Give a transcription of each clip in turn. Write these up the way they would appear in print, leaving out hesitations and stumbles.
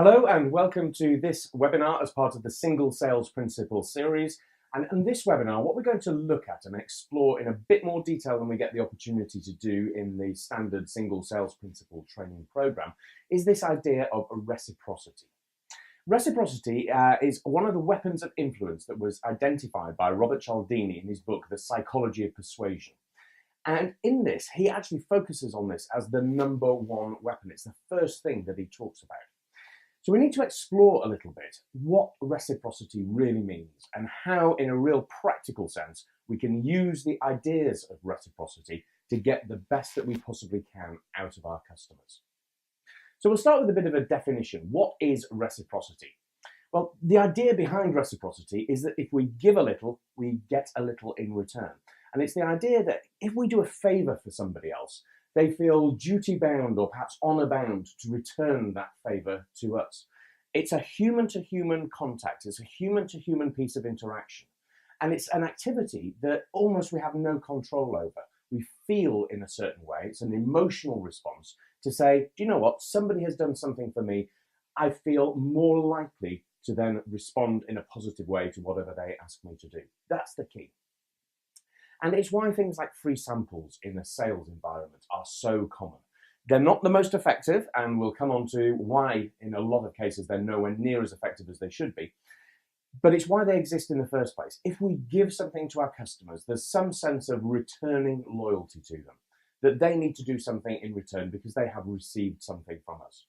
Hello and welcome to this webinar as part of the Single Sales Principle series. And in this webinar, what we're going to look at and explore in a bit more detail than we get the opportunity to do in the standard Single Sales Principle training program is this idea of reciprocity. Reciprocity is one of the weapons of influence that was identified by Robert Cialdini in his book, The Psychology of Persuasion. And in this, he actually focuses on this as the number one weapon. It's the first thing that he talks about. So we need to explore a little bit what reciprocity really means and how, in a real practical sense, we can use the ideas of reciprocity to get the best that we possibly can out of our customers. So we'll start with a bit of a definition. What is reciprocity? Well, the idea behind reciprocity is that if we give a little, we get a little in return. And it's the idea that if we do a favour for somebody else, they feel duty-bound or perhaps honour-bound to return that favour to us. It's a human-to-human contact. It's a human-to-human piece of interaction. And it's an activity that almost we have no control over. We feel in a certain way. It's an emotional response to say, do you know what? Somebody has done something for me. I feel more likely to then respond in a positive way to whatever they ask me to do. That's the key. And it's why things like free samples in a sales environment are so common. They're not the most effective, and we'll come on to why in a lot of cases they're nowhere near as effective as they should be. But it's why they exist in the first place. If we give something to our customers, there's some sense of returning loyalty to them, that they need to do something in return because they have received something from us.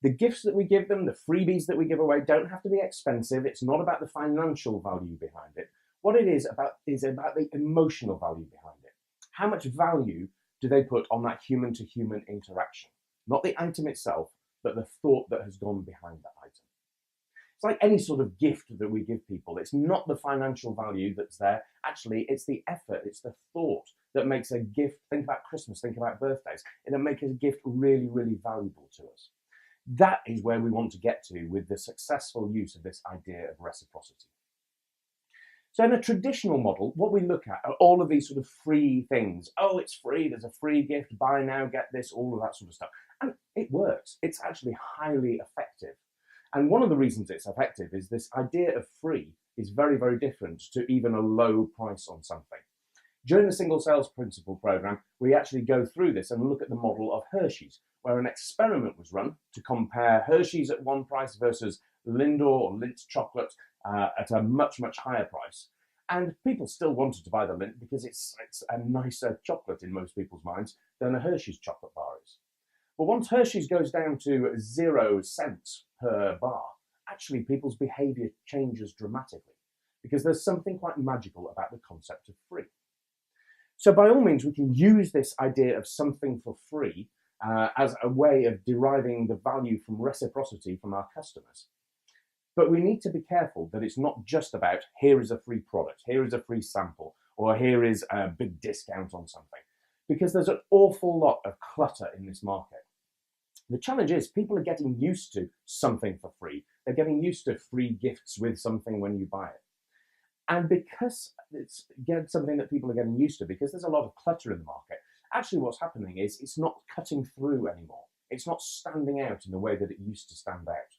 The gifts that we give them, the freebies that we give away, don't have to be expensive. It's not about the financial value behind it. What it is about the emotional value behind it. How much value do they put on that human-to-human interaction? Not the item itself, but the thought that has gone behind that item. It's like any sort of gift that we give people. It's not the financial value that's there. Actually, it's the effort, it's the thought that makes a gift. Think about Christmas, think about birthdays. It'll make a gift really, really valuable to us. That is where we want to get to with the successful use of this idea of reciprocity. So in a traditional model, what we look at are all of these sort of free things. Oh, it's free, there's a free gift, buy now, get this, all of that sort of stuff. And it works. It's actually highly effective. And one of the reasons it's effective is this idea of free is very, very different to even a low price on something. During the Single Sales Principle program, we actually go through this and look at the model of Hershey's, where an experiment was run to compare Hershey's at one price versus Lindor or Lindt chocolate at a much, much higher price. And people still wanted to buy the Lindt because it's a nicer chocolate in most people's minds than a Hershey's chocolate bar is. But once Hershey's goes down to 0 cents per bar, actually people's behaviour changes dramatically because there's something quite magical about the concept of free. So by all means, we can use this idea of something for free as a way of deriving the value from reciprocity from our customers. But we need to be careful that it's not just about here is a free product, here is a free sample, or here is a big discount on something, because there's an awful lot of clutter in this market. The challenge is people are getting used to something for free. They're getting used to free gifts with something when you buy it. And because it's something that people are getting used to, because there's a lot of clutter in the market, actually what's happening is it's not cutting through anymore. It's not standing out in the way that it used to stand out.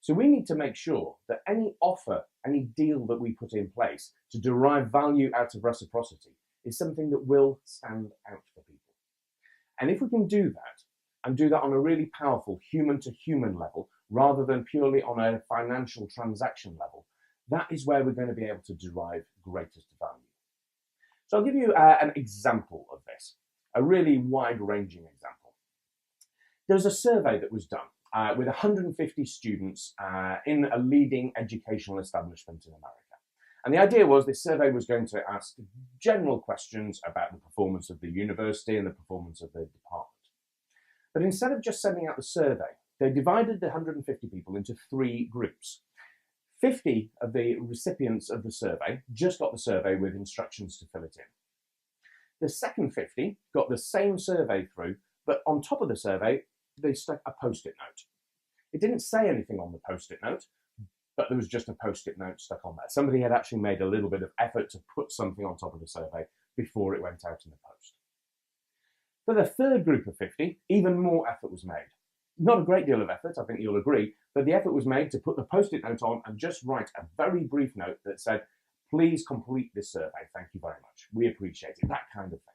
So we need to make sure that any offer, any deal that we put in place to derive value out of reciprocity is something that will stand out for people. And if we can do that, and do that on a really powerful human-to-human level, rather than purely on a financial transaction level, that is where we're going to be able to derive greatest value. So I'll give you an example of this, a really wide-ranging example. There's a survey that was done with 150 students in a leading educational establishment in America. And the idea was this survey was going to ask general questions about the performance of the university and the performance of the department. But instead of just sending out the survey, they divided the 150 people into 3 groups. 50 of the recipients of the survey just got the survey with instructions to fill it in. The second 50 got the same survey through, but on top of the survey, they stuck a post-it note. It didn't say anything on the post-it note, but there was just a post-it note stuck on there. Somebody had actually made a little bit of effort to put something on top of the survey before it went out in the post. For the third group of 50, even more effort was made. Not a great deal of effort, I think you'll agree, but the effort was made to put the post-it note on and just write a very brief note that said, please complete this survey, thank you very much, we appreciate it, that kind of thing.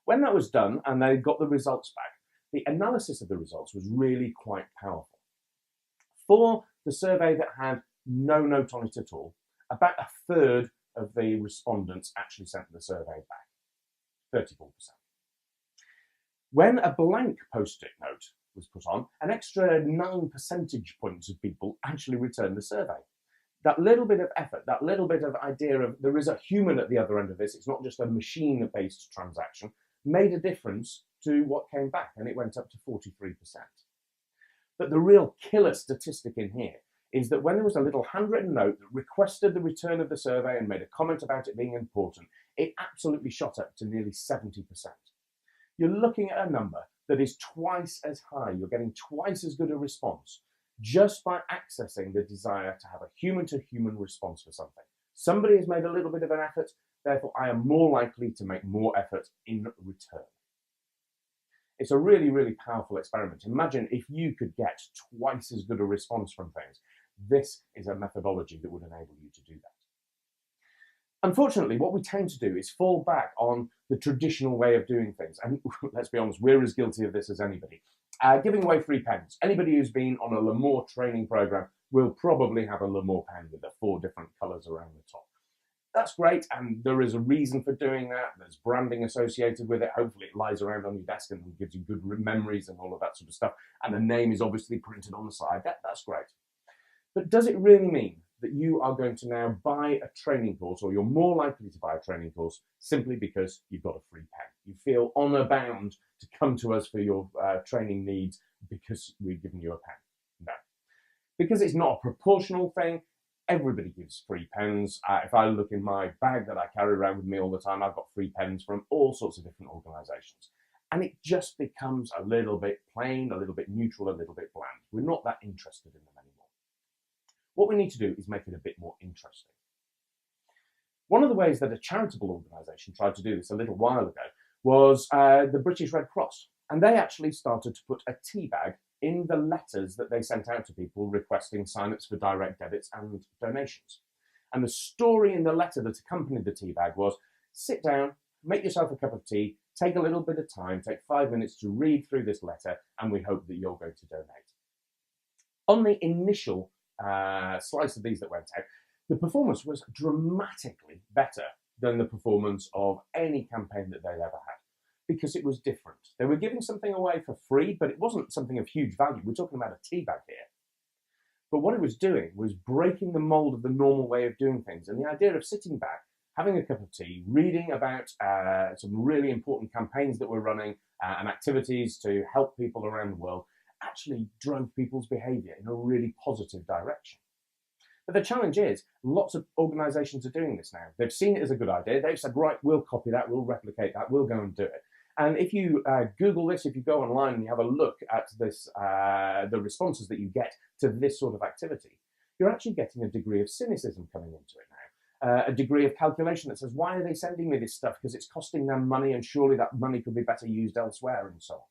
When that was done and they got the results back, the analysis of the results was really quite powerful. For the survey that had no note on it at all, about a third of the respondents actually sent the survey back, 34%. When a blank post-it note was put on, an extra 9 percentage points of people actually returned the survey. That little bit of effort, that little bit of idea of there is a human at the other end of this, it's not just a machine-based transaction, made a difference to what came back, and it went up to 43%. But the real killer statistic in here is that when there was a little handwritten note that requested the return of the survey and made a comment about it being important, it absolutely shot up to nearly 70%. You're looking at a number that is twice as high. You're getting twice as good a response just by accessing the desire to have a human-to-human response for something. Somebody has made a little bit of an effort, therefore I am more likely to make more effort in return. It's a really, really powerful experiment. Imagine if you could get twice as good a response from things. This is a methodology that would enable you to do that. Unfortunately, what we tend to do is fall back on the traditional way of doing things. And let's be honest, we're as guilty of this as anybody. Giving away free pens. Anybody who's been on a L'Amour training program will probably have a L'Amour pen with the 4 different colors around the top. That's great, and there is a reason for doing that. There's branding associated with it. Hopefully it lies around on your desk and gives you good memories and all of that sort of stuff. And the name is obviously printed on the side. That's great. But does it really mean that you are going to now buy a training course, or you're more likely to buy a training course simply because you've got a free pen? You feel honor bound to come to us for your training needs because we've given you a pen? No. Because it's not a proportional thing. Everybody gives free pens. If I look in my bag that I carry around with me all the time, I've got free pens from all sorts of different organisations. And it just becomes a little bit plain, a little bit neutral, a little bit bland. We're not that interested in them anymore. What we need to do is make it a bit more interesting. One of the ways that a charitable organisation tried to do this a little while ago was the British Red Cross. And they actually started to put a tea bag in the letters that they sent out to people requesting sign-ups for direct debits and donations. And the story in the letter that accompanied the tea bag was, sit down, make yourself a cup of tea, take a little bit of time, take 5 minutes to read through this letter, and we hope that you're going to donate. On the initial slice of these that went out, the performance was dramatically better than the performance of any campaign that they'd ever had, because it was different. They were giving something away for free, but it wasn't something of huge value. We're talking about a tea bag here. But what it was doing was breaking the mold of the normal way of doing things. And the idea of sitting back, having a cup of tea, reading about some really important campaigns that we're running and activities to help people around the world actually drove people's behaviour in a really positive direction. But the challenge is, lots of organisations are doing this now. They've seen it as a good idea. They've said, right, we'll copy that, we'll replicate that, we'll go and do it. And if you Google this, if you go online and you have a look at this, the responses that you get to this sort of activity, you're actually getting a degree of cynicism coming into it now. A degree of calculation that says, why are they sending me this stuff? Because it's costing them money, and surely that money could be better used elsewhere, and so on.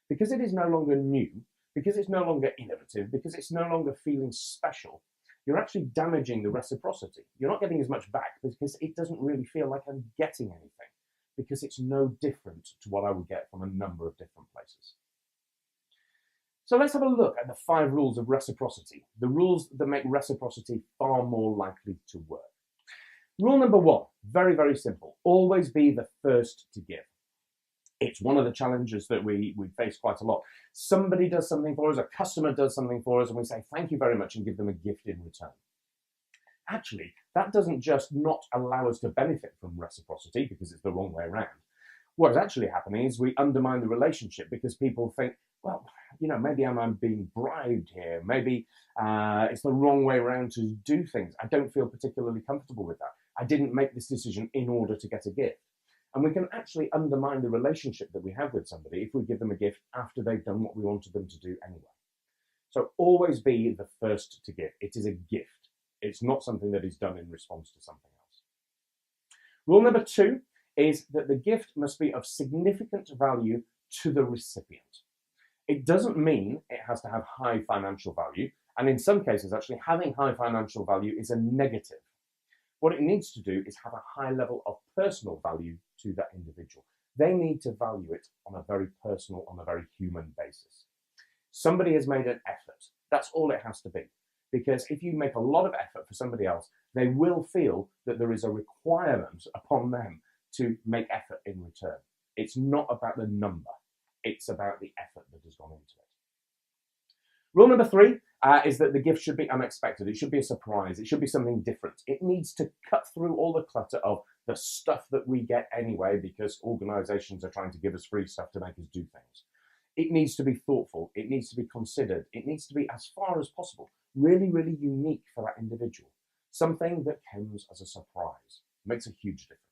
Because it is no longer new, because it's no longer innovative, because it's no longer feeling special, you're actually damaging the reciprocity. You're not getting as much back because it doesn't really feel like I'm getting anything, because it's no different to what I would get from a number of different places. So let's have a look at the 5 rules of reciprocity, the rules that make reciprocity far more likely to work. Rule number 1, very, very simple. Always be the first to give. It's one of the challenges that we face quite a lot. Somebody does something for us, a customer does something for us, and we say, thank you very much, and give them a gift in return. Actually, that doesn't just not allow us to benefit from reciprocity because it's the wrong way around. What is actually happening is we undermine the relationship because people think, well, you know, maybe I'm being bribed here. Maybe it's the wrong way around to do things. I don't feel particularly comfortable with that. I didn't make this decision in order to get a gift. And we can actually undermine the relationship that we have with somebody if we give them a gift after they've done what we wanted them to do anyway. So always be the first to give. It is a gift. It's not something that is done in response to something else. Rule number 2 is that the gift must be of significant value to the recipient. It doesn't mean it has to have high financial value, and in some cases, actually, having high financial value is a negative. What it needs to do is have a high level of personal value to that individual. They need to value it on a very personal, on a very human basis. Somebody has made an effort. That's all it has to be. Because if you make a lot of effort for somebody else, they will feel that there is a requirement upon them to make effort in return. It's not about the number. It's about the effort that has gone into it. Rule number 3 is that the gift should be unexpected. It should be a surprise. It should be something different. It needs to cut through all the clutter of the stuff that we get anyway because organizations are trying to give us free stuff to make us do things. It needs to be thoughtful. It needs to be considered. It needs to be, as far as possible, really, really unique for that individual. Something that comes as a surprise. Makes a huge difference.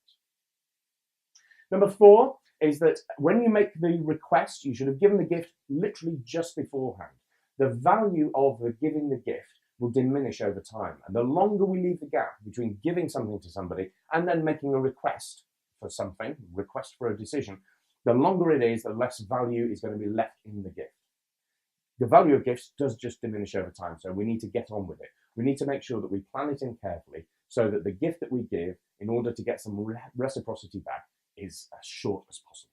Number 4 is that when you make the request, you should have given the gift literally just beforehand. The value of giving the gift will diminish over time. And the longer we leave the gap between giving something to somebody and then making a request for something, request for a decision, the longer it is, the less value is going to be left in the gift. The value of gifts does just diminish over time, so we need to get on with it. We need to make sure that we plan it in carefully so that the gift that we give, in order to get some reciprocity back, is as short as possible.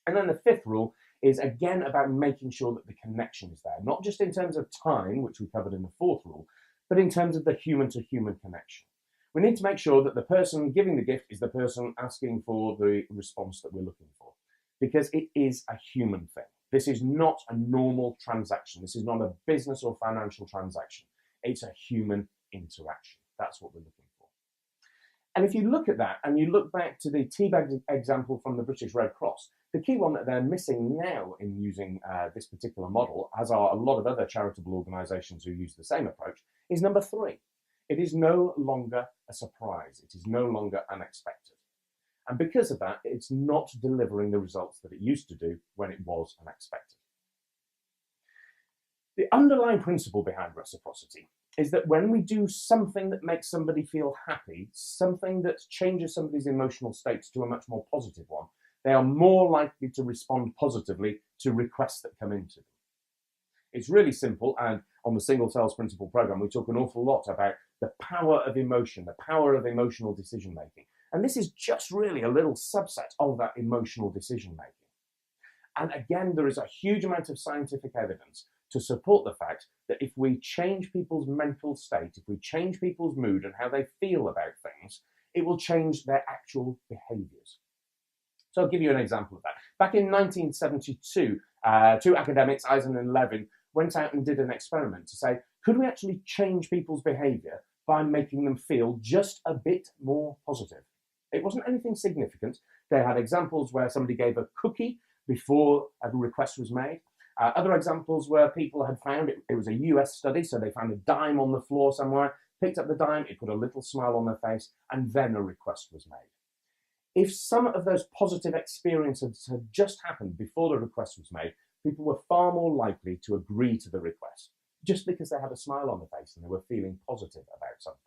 And then the 5th rule is again about making sure that the connection is there, not just in terms of time, which we covered in the 4th rule, but in terms of the human-to-human connection. We need to make sure that the person giving the gift is the person asking for the response that we're looking for, because it is a human thing. This is not a normal transaction. This is not a business or financial transaction. It's a human interaction. That's what we're looking for. And if you look at that and you look back to the tea bag example from the British Red Cross, the key one that they're missing now in using this particular model, as are a lot of other charitable organisations who use the same approach, is number 3. It is no longer a surprise. It is no longer unexpected. And because of that, it's not delivering the results that it used to do when it was unexpected. The underlying principle behind reciprocity is that when we do something that makes somebody feel happy, something that changes somebody's emotional state to a much more positive one, they are more likely to respond positively to requests that come into them. It's really simple, and on the Single Sales Principle program, we talk an awful lot about the power of emotion, the power of emotional decision making. And this is just really a little subset of that emotional decision making. And again, there is a huge amount of scientific evidence to support the fact that if we change people's mental state, if we change people's mood and how they feel about things, it will change their actual behaviors. So I'll give you an example of that. Back in 1972, 2 academics, Eisen and Levin, went out and did an experiment to say, could we actually change people's behavior by making them feel just a bit more positive? It wasn't anything significant. They had examples where somebody gave a cookie before a request was made. Other examples where people had found, it was a US study, so they found a dime on the floor somewhere, picked up the dime, it put a little smile on their face, and then a request was made. If some of those positive experiences had just happened before the request was made, people were far more likely to agree to the request, just because they had a smile on their face and they were feeling positive about something.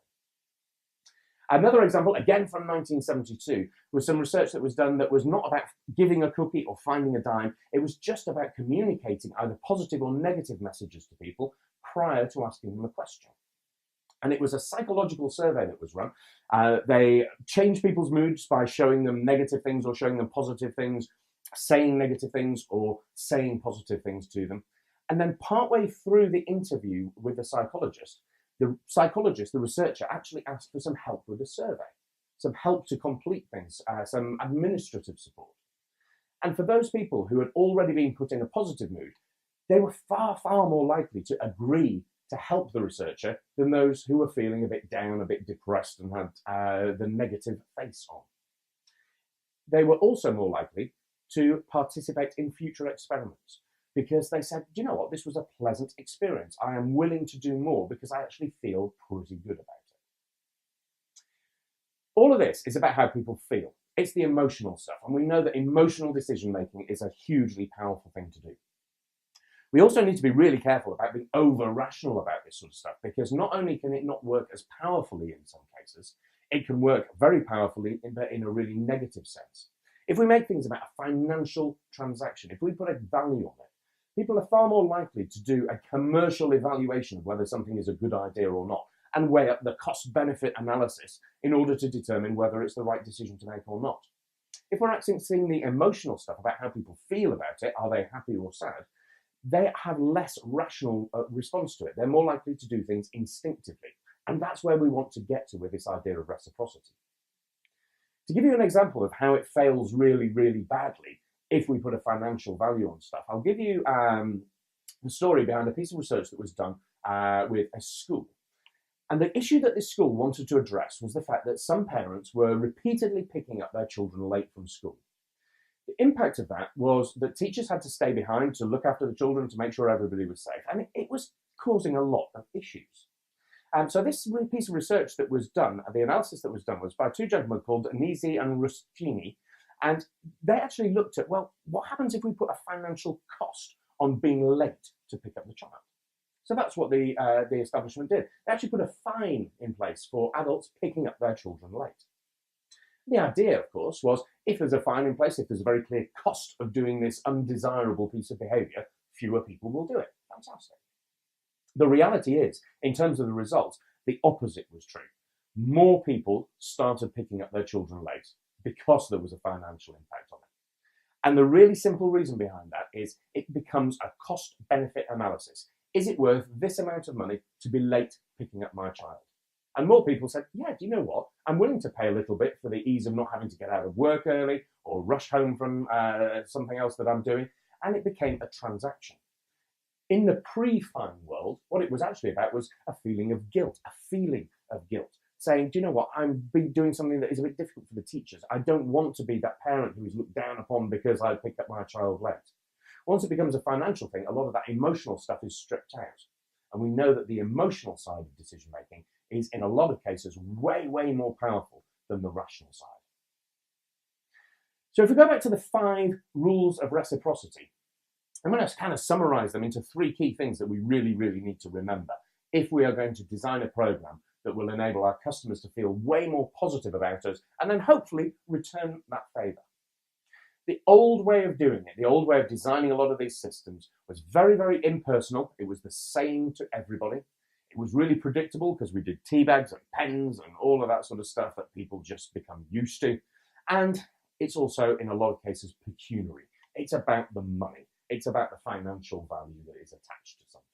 Another example, again from 1972, was some research that was done that was not about giving a cookie or finding a dime. It was just about communicating either positive or negative messages to people prior to asking them a question. And it was a psychological survey that was run. They changed people's moods by showing them negative things or showing them positive things, saying negative things or saying positive things to them. And then partway through the interview with the psychologist, the researcher, actually asked for some help with the survey, some help to complete things, some administrative support. And for those people who had already been put in a positive mood, they were far, far more likely to agree to help the researcher than those who were feeling a bit down, a bit depressed and had the negative face on. They were also more likely to participate in future experiments because they said, do you know what, this was a pleasant experience. I am willing to do more because I actually feel pretty good about it. All of this is about how people feel. It's the emotional stuff. And we know that emotional decision making is a hugely powerful thing to do. We also need to be really careful about being over-rational about this sort of stuff, because not only can it not work as powerfully in some cases, it can work very powerfully in a really negative sense. If we make things about a financial transaction, if we put a value on it, People are far more likely to do a commercial evaluation of whether something is a good idea or not, and weigh up the cost-benefit analysis in order to determine whether it's the right decision to make or not. If we're actually seeing the emotional stuff about how people feel about it, are they happy or sad, they have less rational response to it. They're more likely to do things instinctively. And that's where we want to get to with this idea of reciprocity. To give you an example of how it fails really, really badly if we put a financial value on stuff, I'll give you the story behind a piece of research that was done with a school. And the issue that this school wanted to address was the fact that some parents were repeatedly picking up their children late from school. The impact of that was that teachers had to stay behind to look after the children to make sure everybody was safe. And it was causing a lot of issues. So this piece of research that was done, the analysis that was done, was by two gentlemen called Nisi and Ruscini. And they actually looked at, well, what happens if we put a financial cost on being late to pick up the child? So that's what the establishment did. They actually put a fine in place for adults picking up their children late. The idea, of course, was if there's a fine in place, if there's a very clear cost of doing this undesirable piece of behaviour, fewer people will do it. Fantastic. The reality is, in terms of the results, the opposite was true. More people started picking up their children late because there was a financial impact on it. And the really simple reason behind that is it becomes a cost-benefit analysis. Is it worth this amount of money to be late picking up my child? And more people said, yeah, do you know what? I'm willing to pay a little bit for the ease of not having to get out of work early or rush home from something else that I'm doing. And it became a transaction. In the pre-fine world, what it was actually about was a feeling of guilt, saying, do you know what? I'm doing something that is a bit difficult for the teachers. I don't want to be that parent who is looked down upon because I picked up my child late. Once it becomes a financial thing, a lot of that emotional stuff is stripped out. And we know that the emotional side of decision-making is, in a lot of cases, way, way more powerful than the rational side. So if we go back to the 5 rules of reciprocity, I'm going to kind of summarize them into 3 key things that we really, really need to remember if we are going to design a program that will enable our customers to feel way more positive about us and then hopefully return that favor. The old way of doing it, the old way of designing a lot of these systems was very, very impersonal. It was the same to everybody. It was really predictable because we did tea bags and pens and all of that sort of stuff that people just become used to. And it's also, in a lot of cases, pecuniary. It's about the money. It's about the financial value that is attached to something.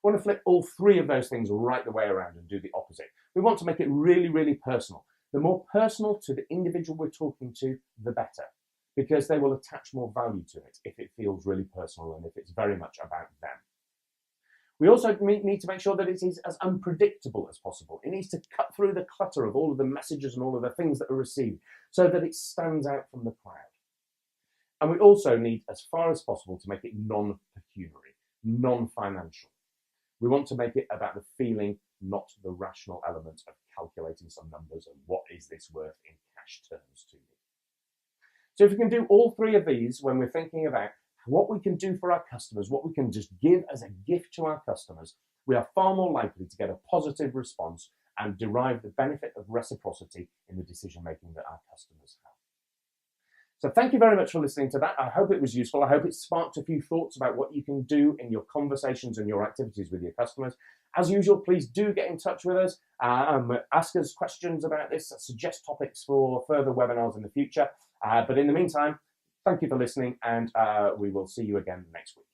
We want to flip all 3 of those things right the way around and do the opposite. We want to make it really, really personal. The more personal to the individual we're talking to, the better, because they will attach more value to it if it feels really personal and if it's very much about them. We also need to make sure that it is as unpredictable as possible. It needs to cut through the clutter of all of the messages and all of the things that are received so that it stands out from the crowd. And we also need, as far as possible, to make it non-pecuniary, non-financial. We want to make it about the feeling, not the rational element of calculating some numbers and what is this worth in cash terms to me. So if we can do all 3 of these when we're thinking about what we can do for our customers, what we can just give as a gift to our customers, we are far more likely to get a positive response and derive the benefit of reciprocity in the decision-making that our customers have. So thank you very much for listening to that. I hope it was useful. I hope it sparked a few thoughts about what you can do in your conversations and your activities with your customers. As usual, please do get in touch with us. Ask us questions about this, suggest topics for further webinars in the future. But in the meantime, thank you for listening, and we will see you again next week.